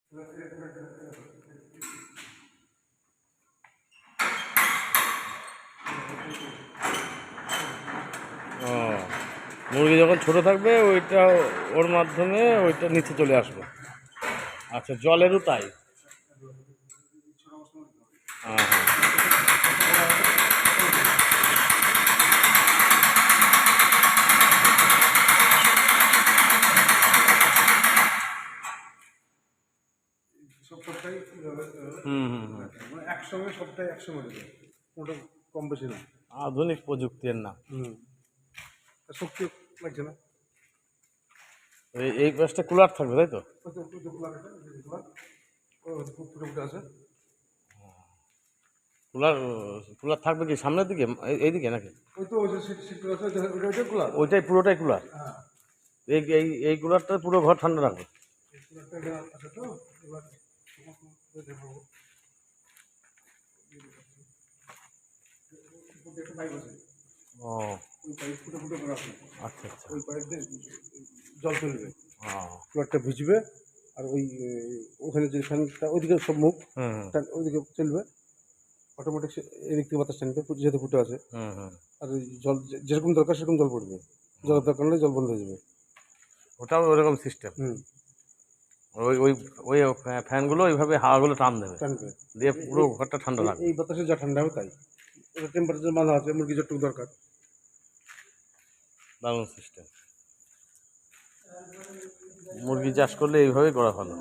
ও, মুরগি যখন ছোট থাকবে ওইটা ওর মাধ্যমে ওইটা নিচে চলে আসবে। আচ্ছা, জলেরও তাই? হ্যাঁ হ্যাঁ। হুম হুম হুম। একসঙ্গে সবটাই একসঙ্গে দেবে, ওটা কম বেশি না। আধুনিক প্রযুক্তির না। শক্তি লাগছে না। এই পাশটা কুলার থাকবে, তাই তো? আছে কুলার কুলার থাকবে কি সামনের দিকে, এইদিকে নাকি? ওই তো ওই যে সিট আছে, ওইটা কুলার। ওইটাই পুরোটাই কুলার? হ্যাঁ, এই এই এই কুলারটা পুরো ঘর ঠান্ডা রাখবে। এই কুলারটা আছে তো এবার দেখাবো। একটা পাইপ আছে, ও ওই পাইপ ফুটে ফুটে করা আছে। আচ্ছা আচ্ছা। ওই পাইপ দিয়ে জল চলবে, ও কুলারটা ভিজবে। আর ওই ওখানে যে ফ্যানটা ওইদিকে সব মুখ, হুম হুম ওইদিকে চলবে অটোমেটিক। এদিক থেকে বাতাস টানবে যেহেতু ফুটে আছে। হুম হুম। আর ওই জল যেরকম দরকার সেরকম জল পড়বে, জলের দরকার হলে জল বন্ধ হয়ে যাবে। ওটাও ওরকম সিস্টেম? ওই ওই ওই ফ্যানগুলো ওইভাবে হাওয়াগুলো টান দেবে, টানবে দিয়ে পুরো ঘরটা ঠান্ডা রাখবে। এই বাতাসে যা ঠান্ডা হবে তাই। ওটা টেম্পারেচার বাঁধা আছে, মুরগি যতটুকু দরকার। দারুণ সিস্টেম। মুরগি চাষ করলে এইভাবেই করা ভালো।